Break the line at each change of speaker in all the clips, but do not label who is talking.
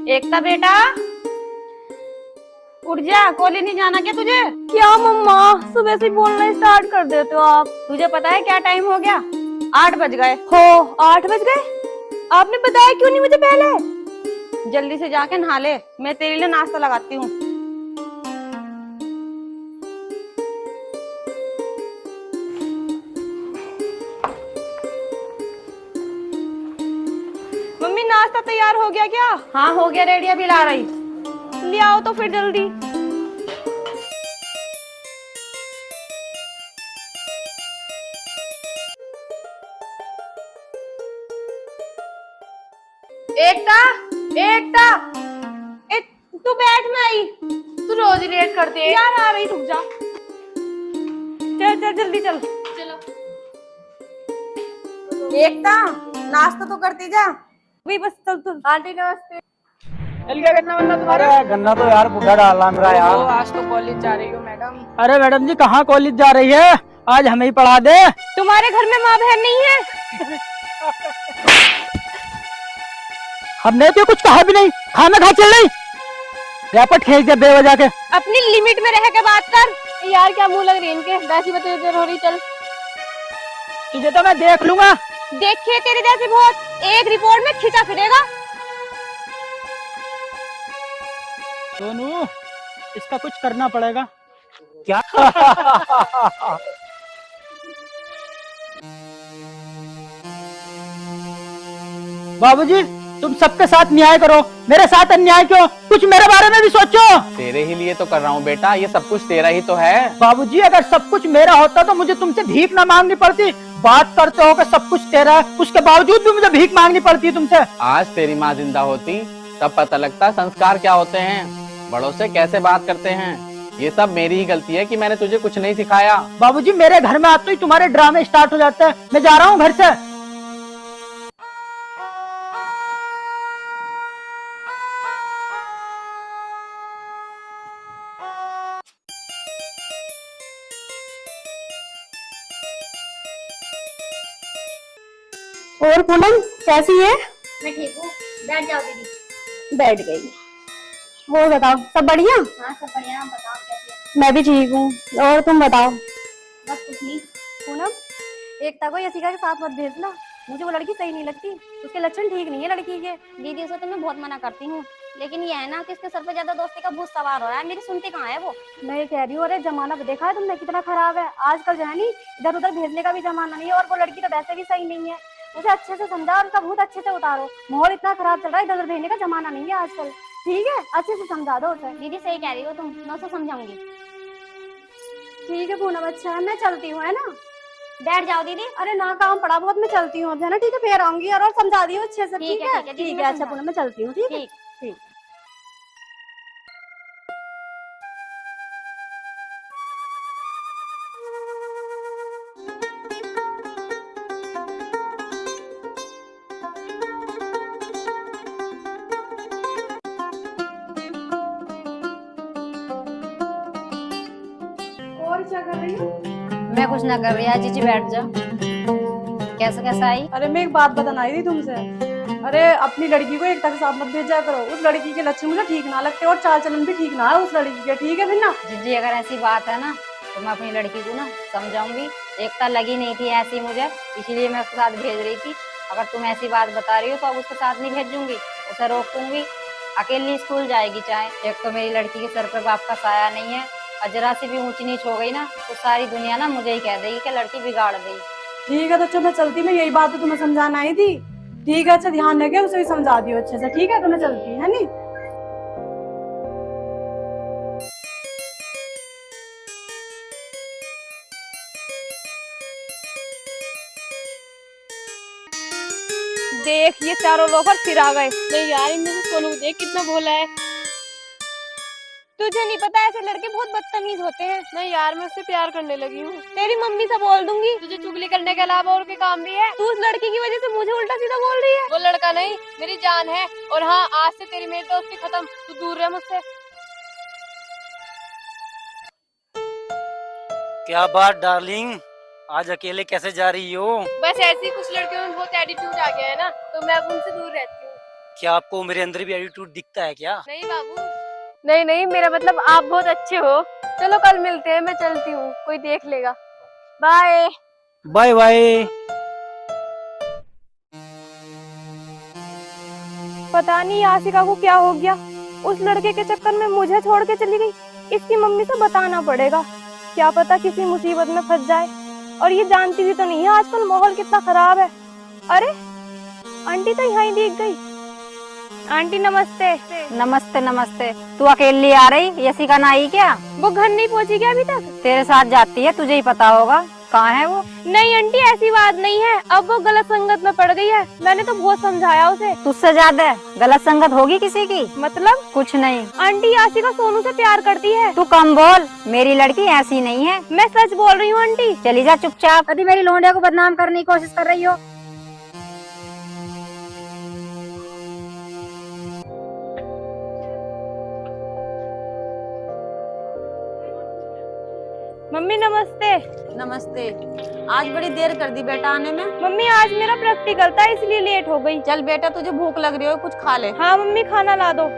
एकता बेटा, उठ जा। कॉलेज नहीं जाना क्या तुझे?
क्या मम्मा, सुबह से बोलना स्टार्ट कर देते हो आप।
तुझे पता है क्या टाइम हो गया? 8 बज गए।
हो 8 बज गए? आपने बताया क्यों नहीं मुझे पहले?
जल्दी से जाके नहा ले, मैं तेरे लिए नाश्ता लगाती हूँ।
मम्मी नाश्ता तैयार हो गया क्या?
हाँ हो गया रेडी, अभी ला रही।
ले आओ तो फिर जल्दी।
एकता, एकता,
तू बैठ में आई।
तू रोज ही लेट करती है
यार आ रही, रुक जा। चल चल जल्दी चल।
चलो। एकता, नाश्ता तो करती जा।
वही बस चल चल।
आंटी नमस्ते।
क्या गन्ना वन्ना तुम्हारा? अरे गन्ना तो यार बुढ़ा डाला रहा यार।
आज तो कॉलेज जा रही हो मैडम?
अरे मैडम जी कहाँ कॉलेज जा रही है? आज हमें ही पढ़ा दे।
तुम्हारे घर में माँ बहन नहीं है?
हमने तो कुछ कहा भी नहीं, खाना खा चल रही रैपट खेल दे बेवजह के।
अपनी लिमिट में रह के बात कर। यार क्या मुंह लग रही है इनके, वैसी बतौर हो रही। चल
तुझे तो मैं देख लूंगा।
देखिए तेरी जैसी बहुत, एक रिपोर्ट में खिंचा फिरेगा।
सोनू इसका कुछ करना पड़ेगा क्या? बाबूजी तुम सबके साथ न्याय करो, मेरे साथ अन्याय क्यों? कुछ मेरे बारे में भी सोचो।
तेरे ही लिए तो कर रहा हूँ बेटा, ये सब कुछ तेरा ही तो है।
बाबूजी अगर सब कुछ मेरा होता तो मुझे तुमसे भीख ना मांगनी पड़ती। बात करते हो कि सब कुछ तेरा है, उसके बावजूद भी मुझे भीख मांगनी पड़ती तुमसे।
आज तेरी माँ जिंदा होती तब पता लगता संस्कार क्या होते हैं, बड़ों से कैसे बात करते हैं। ये सब मेरी ही गलती है कि मैंने तुझे कुछ नहीं सिखाया।
बाबूजी मेरे घर में आते ही तुम्हारे ड्रामे स्टार्ट हो जाते हैं। मैं जा रहा हूँ घर से।
और पूनम कैसी है?
मैं ठीक हूँ, बैठ जाओ दीदी।
बैठ गई। और बताओ सब बढ़िया?
हाँ सब बढ़िया, आप बताओ कैसे हैं?
मैं भी ठीक हूँ। और तुम बताओ?
बस कुछ नहीं।
पूनम एकता को यशिका के साथ मत भेजना, मुझे वो लड़की सही नहीं लगती। उसके लक्षण ठीक नहीं है लड़की के।
दीदी उसे तो मैं बहुत मना करती हूँ, लेकिन ये है ना कि इसके सर पे ज्यादा दोस्ती का भूत सवार हो रहा है। मेरी सुनती कहाँ है वो?
मैं ये कह रही हूँ, अरे जमाना देखा है तुमने कितना खराब है आजकल, जो है नी इधर उधर भेजने का भी जमाना नहीं है। और वो लड़की तो वैसे भी सही नहीं है। उसे अच्छे से समझा और उसका भूत अच्छे से उतारो। माहौल इतना खराब चल रहा है, इधर उधर भेजने का जमाना नहीं है आजकल। ठीक है, अच्छे से समझा दो उसे।
दीदी सही कह रही हो तुम, मैं उसे समझाऊंगी।
ठीक है पूनम, अच्छा है, मैं चलती हूँ, है ना?
बैठ जाओ दीदी।
अरे ना काम पड़ा बहुत, मैं चलती हूँ अब, है ना? ठीक है, फिर आऊंगी और समझा दियो अच्छे से।
ठीक है, दीदी,
ठीक
मैं
है। अच्छा
समझा-
पूनम मैं चलती हूँ। ठीक है
ठीक।
ठीक। और क्या कर रही हो?
मैं कुछ ना कर रही, आज जीजी बैठ जा। कैसा कैसा आई?
अरे मैं एक बात बताना आई थी तुमसे। अरे अपनी लड़की को एकता के साथ मत भेजा करो। उस लड़की के लक्षण मुझे ठीक ना लगते और चाल चलन भी ठीक ना है उस लड़की के। ठीक है फिर ना?
जीजी अगर ऐसी बात है ना तो मैं अपनी लड़की को ना समझाऊंगी। एकता लगी नहीं थी ऐसी मुझे, इसीलिए मैं उसके साथ भेज रही थी। अगर तुम ऐसी बात बता रही हो तो अब उसके साथ नहीं भेजूंगी, उसे रोकूंगी। अकेली स्कूल जाएगी चाहे। एक तो मेरी लड़की के सर पर बाप का साया नहीं है, और जरा सी भी ऊंच नीच हो गई ना तो सारी दुनिया ना मुझे ही कह देगी कि लड़की बिगाड़ गई।
ठीक है तो चलो मैं चलती। मैं यही बात तो तुम्हें समझाना आई थी। ठीक है, अच्छा ध्यान रखे, उसे भी समझा दियो अच्छे से। ठीक है तो मैं चलती, है नी? देख ये चारों लोफर फिर आ गए। नहीं यार इनमें से सोनू देख कितना भोला है। तुझे नहीं पता ऐसे लड़के बहुत बदतमीज होते हैं। नहीं यार मैं उससे प्यार करने लगी हूँ। तेरी मम्मी से बोल दूंगी। तुझे चुगली करने के अलावा और कोई काम भी है? तू उस लड़की की वजह से मुझे उल्टा सीधा बोल रही है। वो लड़का नहीं मेरी जान है। और हाँ आज से तेरी मेरी दोस्ती खत्म, तू दूर रह मुझसे।
क्या बात डार्लिंग, आज अकेले कैसे जा रही हो?
बस ऐसे ही कुछ लड़कियों में बहुत एटीट्यूड आ गया है ना, तो मैं अब उनसे दूर रहती हूँ।
क्या आपको मेरे अंदर भी एटीट्यूड दिखता है क्या?
नहीं बाबू, नहीं नहीं, मेरा मतलब आप बहुत अच्छे हो। चलो कल मिलते हैं, मैं चलती हूँ, कोई देख लेगा। Bye
bye bye.
पता नहीं आशिका को क्या हो गया, उस लड़के के चक्कर में मुझे छोड़ के चली गई। इसकी मम्मी से बताना पड़ेगा, क्या पता किसी मुसीबत में फंस जाए। और ये जानती भी तो नहीं है आजकल माहौल कितना खराब है। अरे आंटी तो यहाँ ही दिख गई। आंटी नमस्ते।
नमस्ते नमस्ते। तू अकेली आ रही, यशिका ना आई क्या?
वो घर नहीं पहुँची क्या अभी तक?
तेरे साथ जाती है, तुझे ही पता होगा। कहाँ है वो?
नहीं आंटी, ऐसी बात नहीं है, अब वो गलत संगत में पड़ गई है। मैंने तो बहुत समझाया उसे।
तुझसे ज्यादा गलत संगत होगी किसी की?
मतलब?
कुछ नहीं।
आंटी आशिका सोनू से प्यार करती है।
तू कम बोल, मेरी लड़की ऐसी नहीं है।
मैं सच बोल रही हूँ आंटी।
चली जा चुपचाप, कभी मेरी लोंडिया को बदनाम करने की कोशिश कर रही हो।
मम्मी नमस्ते।
नमस्ते। आज बड़ी देर कर दी बेटा आने में।
मम्मी आज मेरा प्रैक्टिकल था इसलिए लेट हो गई।
चल बेटा, तुझे भूख लग रही हो, कुछ खा ले।
हाँ मम्मी, खाना ला दो।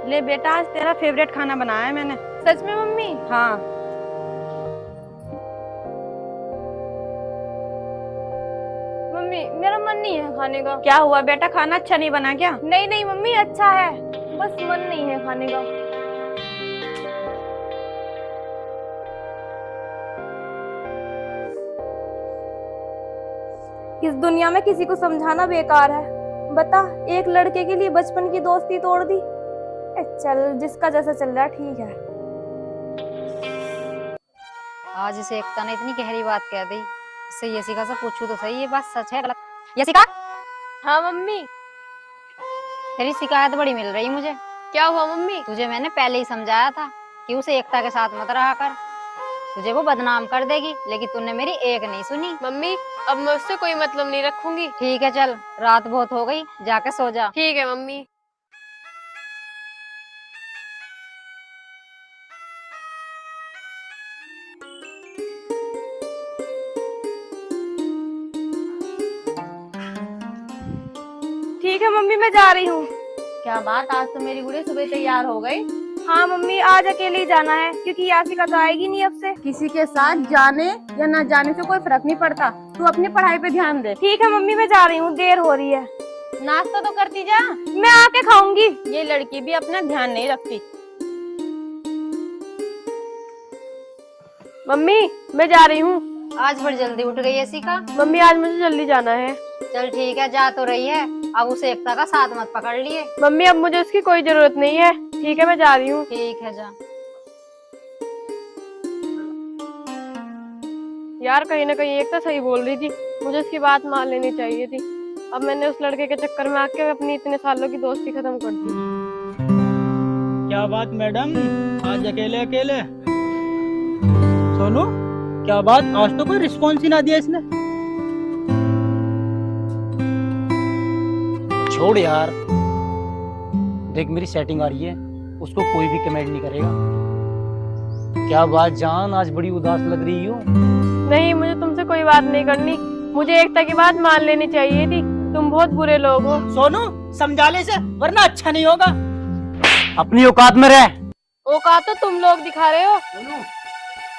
ले बेटा, आज तेरा फेवरेट खाना बनाया है मैंने।
सच में मम्मी?
हाँ।
मम्मी मेरा मन नहीं है खाने का।
क्या हुआ बेटा, खाना अच्छा नहीं बना क्या?
नहीं नहीं मम्मी, अच्छा है, बस मन नहीं है खाने का। इस दुनिया में किसी को समझाना बेकार है। बता, एक लड़के के लिए बचपन की दोस्ती तोड़ दी। चल, जिसका जैसा चल रहा ठीक है।
आज इसे एकता ने इतनी गहरी बात कह दी, इससे यशिका से पूछूं तो सही, ये बात सच है गलत? यशिका,
हाँ मम्मी।
तेरी शिकायत बड़ी मिल रही मुझे।
क्या हुआ मम्मी?
तुझे मैंने पहले ही समझाया था कि उसे एकता के साथ मत रहा कर, तुझे वो बदनाम कर देगी, लेकिन तूने मेरी एक नहीं सुनी।
मम्मी अब मैं उससे कोई मतलब नहीं रखूंगी।
ठीक है चल, रात बहुत हो गई, जाके सो जा।
ठीक है मम्मी।
ठीक है मम्मी, मैं जा रही हूँ।
क्या बात, आज तो मेरी गुड़िया सुबह तैयार हो गई।
हाँ मम्मी, आज अकेले ही जाना है क्योंकि यासिका तो आएगी नहीं अब से।
किसी के साथ जाने या ना जाने से कोई फर्क नहीं पड़ता, तू अपनी पढ़ाई पे ध्यान दे।
ठीक है मम्मी, मैं जा रही हूँ, देर हो रही है।
नाश्ता तो करती जा।
मैं आके खाऊंगी।
ये लड़की भी अपना ध्यान नहीं रखती।
मम्मी मैं जा रही हूँ।
आज बड़ी जल्दी उठ गई यशिका।
मम्मी आज मुझे जल्दी जाना है।
चल ठीक है, जा तो रही है, अब उसे एकता का साथ मत पकड़ लिए।
मम्मी अब मुझे उसकी कोई जरूरत नहीं है। ठीक है मैं जा रही हूँ।
ठीक है जा।
यार कहीं ना कहीं एक तो सही बोल रही थी, मुझे उसकी बात मान लेनी चाहिए थी। अब मैंने उस लड़के के चक्कर में आके अपनी इतने सालों की दोस्ती खत्म कर दी।
क्या बात मैडम, आज अकेले अकेले? सोनू, क्या बात, आज तो कोई रिस्पॉन्स ही ना दिया इसने।
छोड़ यार, देख मेरी सेटिंग आ रही है, उसको कोई भी कमेंट नहीं करेगा। क्या बात जान, आज बड़ी उदास लग रही हो।
नहीं, मुझे तुमसे कोई बात नहीं करनी, मुझे एकता की बात मान लेनी चाहिए थी। तुम बहुत बुरे लोग हो।
सोनू समझा ले से, वरना अच्छा नहीं होगा।
अपनी औकात में रह।
औकात तो तुम लोग दिखा रहे हो।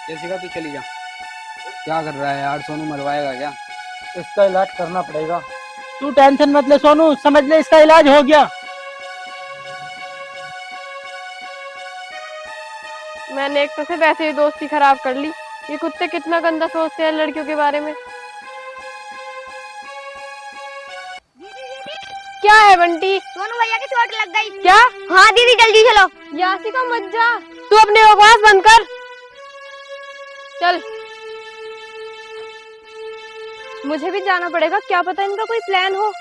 जैसिका तू चली जा। क्या कर रहा है यार, सोनू मरवाएगा क्या?
इसका इलाज करना पड़ेगा।
तू टेंशन मत ले सोनू, समझ ले इसका इलाज हो गया।
मैंने एकता से वैसे ही दोस्ती खराब कर ली। ये कुत्ते कितना गंदा सोचते हैं लड़कियों के बारे में। क्या है बंटी?
सोनू भैया की चोट लग गई।
क्या?
हाँ दीदी जल्दी चलो।
यासिका मत जा, तू अपने बकवास बंद कर। चल, मुझे भी जाना पड़ेगा, क्या पता इनका कोई प्लान हो।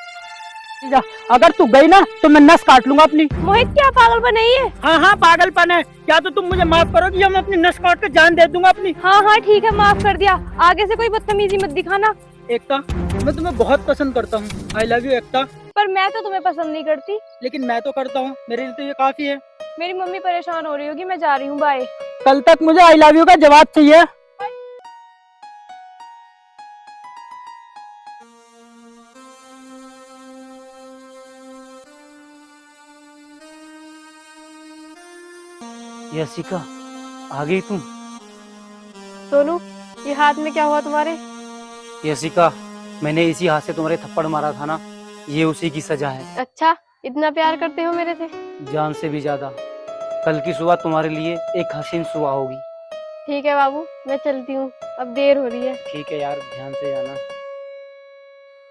जा, अगर तू गई ना तो मैं नस काट लूंगा अपनी।
मोहित क्या पागल बने है?
हाँ हाँ पागलपन है। क्या तो तुम मुझे माफ करोगी या मैं अपनी नस काट के जान दे दूंगा अपनी।
हाँ हाँ ठीक है, माफ कर दिया, आगे से कोई बदतमीजी मत दिखाना।
एकता, मैं तुम्हें बहुत पसंद करता हूँ। आई लव यू एकता।
पर मैं तो तुम्हें पसंद नहीं करती।
लेकिन मैं तो करता हूँ, मेरे लिए तो ये काफी है।
मेरी मम्मी परेशान हो रही होगी, मैं जा रही हूँ, बाय।
कल तक मुझे आई लव यू का जवाब चाहिए।
यशिका, आ गई तुम?
सोनू, ये हाथ में क्या हुआ तुम्हारे?
यशिका, मैंने इसी हाथ से तुम्हारे थप्पड़ मारा था ना, ये उसी की सजा है।
अच्छा, इतना प्यार करते हो मेरे से?
जान से भी ज्यादा। कल की सुबह तुम्हारे लिए एक हसीन सुबह होगी।
ठीक है बाबू, मैं चलती हूँ, अब देर हो रही है।
ठीक है यार, ध्यान से जाना।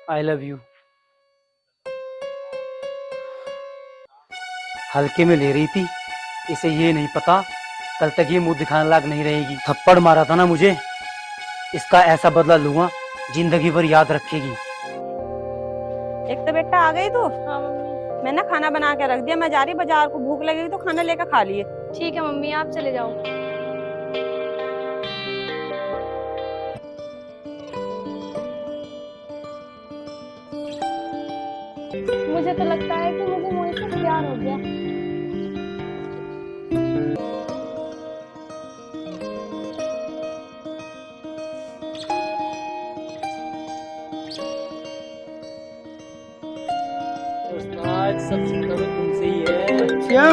I love you. हल्के में ले रही थी, इसे ये नहीं पता कल तक ये मुंह दिखाने लायक नहीं रहेगी। थप्पड़ मारा था ना मुझे, इसका ऐसा बदला लूंगा जिंदगी भर याद रखेगी।
एक तो बेटा आ गई तू।
हाँ मम्मी।
मैंने खाना बना के रख दिया, मैं जा रही बाजार को, भूख लगेगी तो खाना लेकर खा लिए।
ठीक है मम्मी, आप चले जाओ। मुझे तो लगता है कि मुझे मोहित से प्यार हो गया।
आज सब करो तुमसे ही है।
अच्छा,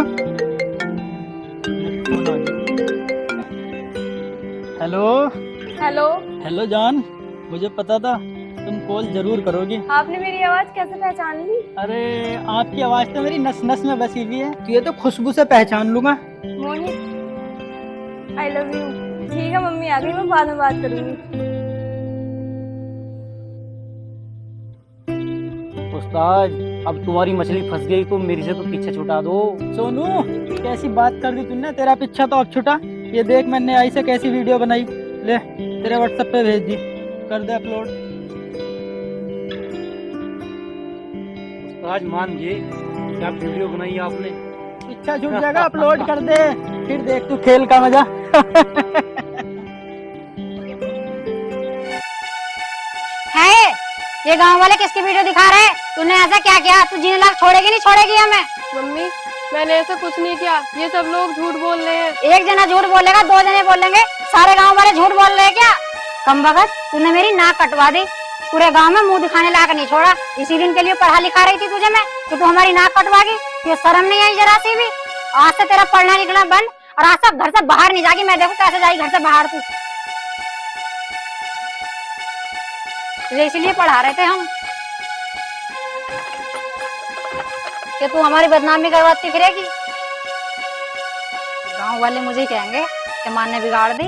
हेलो
हेलो,
हेलो जान, मुझे पता था तुम कॉल जरूर करोगी।
आपने मेरी आवाज कैसे पहचान ली?
अरे आपकी आवाज तो मेरी नस नस में बसी हुई है, तो ये तो खुशबू से पहचान लूंगा।
मोहित, आई लव यू। ठीक है मम्मी आ गई, मैं बाद में बात करूंगी।
उस्ताद, अब तुम्हारी मछली फंस गई तो मेरी से तो पीछे छुटा दो।
सोनू, कैसी बात कर दी तूने, तेरा पीछा तो अब छुटा। ये देख मैंने आई से कैसी वीडियो बनाई, ले तेरे व्हाट्सएप पे भेज दी, कर दे अपलोड।
उस्ताद मान गए, क्या वीडियो बनाई आपने?
पीछा छूट जाएगा, अपलोड कर दे, फिर देख तू खेल का मजा।
है ये गांव वाले किसकी वीडियो दिखा रहे हैं? तूने ऐसा क्या किया? तू जीने लायक छोड़ेगी नहीं छोड़ेगी हमें?
मम्मी, मैंने ऐसा कुछ नहीं किया, ये सब लोग झूठ बोल रहे हैं।
एक जना झूठ बोलेगा, दो जने बोलेंगे, सारे गांव वाले झूठ बोल रहे हैं क्या? कम बखत, तूने मेरी नाक कटवा दी, पूरे गांव में मुंह दिखाने लायक नहीं छोड़ा। इसी दिन के लिए पढ़ा लिखा रही थी तुझे मैं, कि तू हमारी नाक कटवागी। तुझे शर्म नहीं आई जरा सी भी? आज से तेरा पढ़ना निकलना बंद, और आज तक घर से बाहर नहीं जाएगी। मैं देखू कैसे जाएगी घर से बाहर तू। तुझे इसीलिए पढ़ा रहे थे हम कि तू हमारी बदनामी करवाती फिरेगी। गांव वाले मुझे ही कहेंगे कि माँ ने बिगाड़ दी।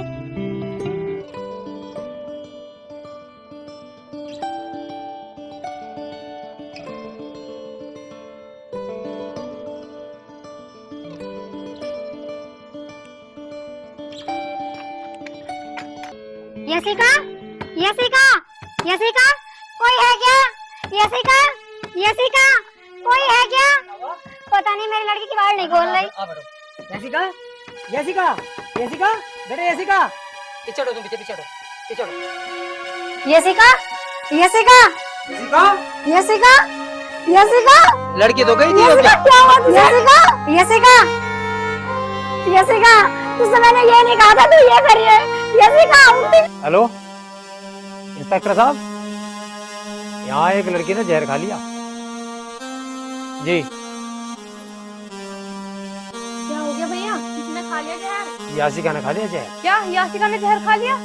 यशिका, यशिका, यशिका, कोई है क्या? यशिका, यशिका, कोई है क्या? पता नहीं, मेरी लड़की की बात नहीं खोल रही।
यशिका, यशिका, यशिका, बेटे यशिका, पीछे हटो तुम, पीछे पीछे हटो, पीछे हटो।
यशिका, यशिका,
यशिका,
यशिका, यशिका,
लड़की तो गई थी।
यशिका, क्या हुआ तुझे? यशिका, यशिका, यशिका, तुझसे मैंने ये नहीं कहा था तू ये कर रही है। यशिका,
हेलो इंस्पेक्टर साहब, यहाँ एक लड़की ने जहर खा लिया जी।
क्या हो गया भैया, किसने खा लिया जहर?
यासिका ने खा लिया जहर।
क्या यासिका ने जहर खा लिया?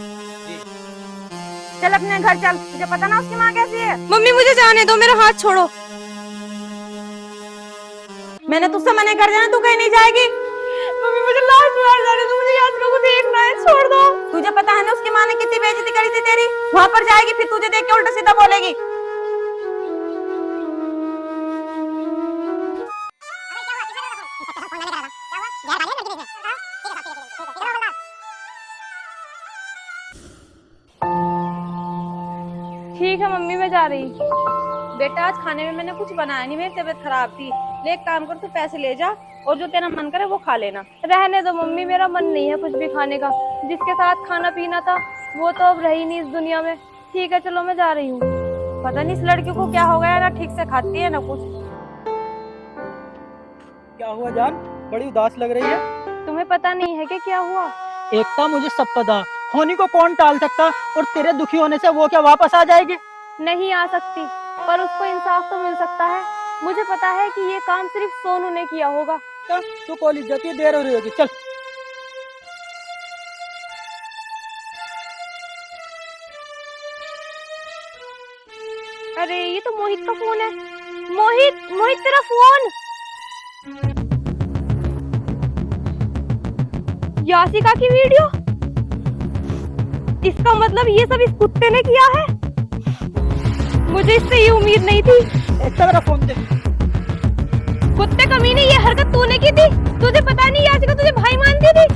चल अपने घर चल, तुझे पता ना उसकी माँ कैसी है।
मम्मी मुझे जाने दो, मेरा हाथ छोड़ो।
मैंने तुझसे मना कर दिया ना, तू कहीं नहीं जाएगी।
मम्मी मुझे लास्ट बार जाने दो, मुझे यासिका को देखना है, छोड़ दो।
तुझे पता है ना उसकी माँ ने कितनी बेइज्जती करी थी तेरी। वहाँ पर जाएगी फिर तुझे देख के उल्टा सीधा बोलेगी।
ठीक है मम्मी, मैं जा रही। बेटा आज खाने में मैंने कुछ बनाया नहीं, मेरी तबीयत खराब थी। ले एक काम कर, तू पैसे ले जा और जो तेरा मन करे वो खा लेना। रहने दो मम्मी, मेरा मन नहीं है कुछ भी खाने का। जिसके साथ खाना पीना था वो तो अब रही नहीं इस दुनिया में। ठीक है चलो, मैं जा रही हूँ।
पता नहीं इस लड़की को क्या हो गया, ना ठीक से खाती है ना कुछ।
क्या हुआ जान, बड़ी उदास लग रही है।
तुम्हें पता नहीं है कि क्या हुआ?
एकता, मुझे सब पता, होनी को कौन टाल सकता, और तेरे दुखी होने से वो क्या वापस आ जाएगी?
नहीं आ सकती, पर उसको इंसाफ तो मिल सकता है। मुझे पता है कि ये काम सिर्फ सोनू ने किया होगा।
तू कॉलेज जाती है, देर हो रही होगी, चल।
अरे ये तो मोहित का फोन है। मोहित, मोहित तेरा फोन। यासिका की वीडियो। इसका मतलब ये सब इस कुत्ते ने किया है। मुझे इससे ये उम्मीद नहीं थी।
एकता, मेरा फोन दे।
कुत्ते कमीने, ये हरकत तूने की थी। तुझे पता नहीं यासिका तुझे भाई मानती थी।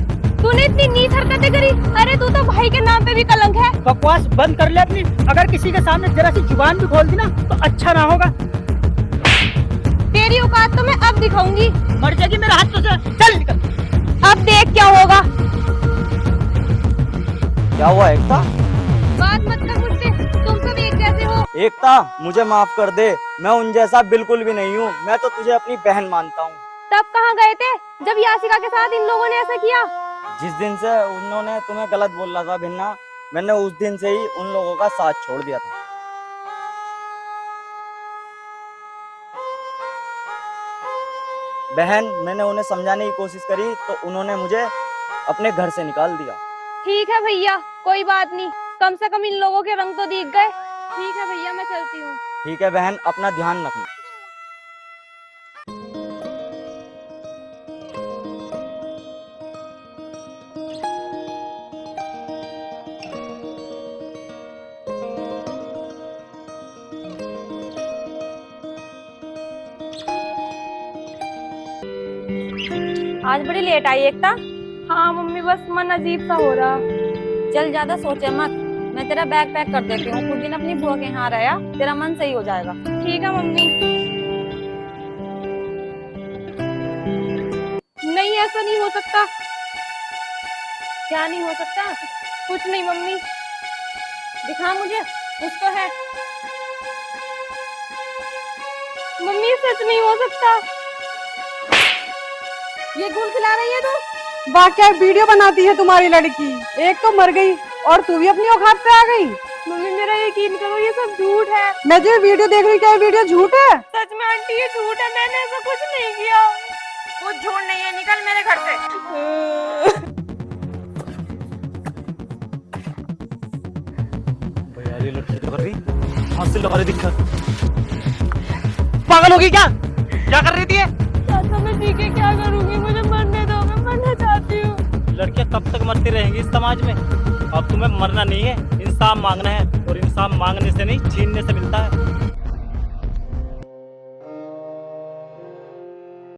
तूने इतनी नीच हरकतें करी। अरे तू तो भाई के नाम पे भी कलंक है।
बकवास बंद कर ले अपनी। अगर किसी के सामने जरा सी जुबान भी खोल दी ना तो अच्छा ना होगा।
तेरी औकात तो मैं अब दिखाऊंगी।
मर जाएगी मेरे हाथों से। चल निकल।
अब देख क्या होगा।
क्या हुआ एकता?
बात मत कर मुझसे, तुम सब एक जैसे हो।
एकता, मुझे माफ कर दे, मैं उन जैसा बिल्कुल भी नहीं हूँ। मैं तो तुझे अपनी बहन मानता हूँ।
तब कहाँ गए थे जब यासिका के साथ इन लोगों ने ऐसा किया?
जिस दिन से उन्होंने तुम्हें गलत बोला था भिन्ना, मैंने उस दिन से ही उन लोगों का साथ छोड़ दिया था। बहन, मैंने उन्हें समझाने की कोशिश करी तो उन्होंने मुझे अपने घर से निकाल दिया।
ठीक है भैया, कोई बात नहीं, कम से कम इन लोगों के रंग तो दिख गए। ठीक है भैया, मैं चलती हूँ।
ठीक है बहन, अपना ध्यान रखना।
आज बड़ी लेट आई एकता।
हाँ मम्मी, बस मन अजीब सा हो रहा।
चल ज्यादा सोचे मत, मैं तेरा बैग पैक कर देती हूँ। कुछ दिन अपनी बुआ के यहाँ रहा, तेरा मन सही हो जाएगा।
ठीक है मम्मी। नहीं, ऐसा नहीं हो सकता।
क्या नहीं हो सकता?
कुछ नहीं मम्मी।
दिखा मुझे, कुछ तो है।
मम्मी सच नहीं हो सकता।
ये गुल खिला रही है तू?
वाह, वीडियो बनाती है तुम्हारी लड़की। एक तो मर गई और तू भी अपनी औकात पे आ गई।
मम्मी मेरा यकीन करो, ये सब झूठ है।
मैं जो वीडियो देख रही हूँ, क्या वीडियो झूठ है?
सच में आंटी, ये झूठ है। मैंने ऐसा कुछ नहीं किया।
कुछ झूठ नहीं है, निकल मेरे घर से।
यार ये लड़की तो कर रही, हाथ से लगा रही दिक्कत। पागल होगी क्या? क्या कर रही थी ये?
चाचा मैं ठीक है, क्या करूंगी? मुझे मरने दो, मैं मरना चाहती हूँ।
लड़कियां कब तक मरती रहेंगी इस समाज में? अब तुम्हें मरना नहीं है, इंसाफ मांगना है, और इंसाफ मांगने से नहीं, छीनने से मिलता है।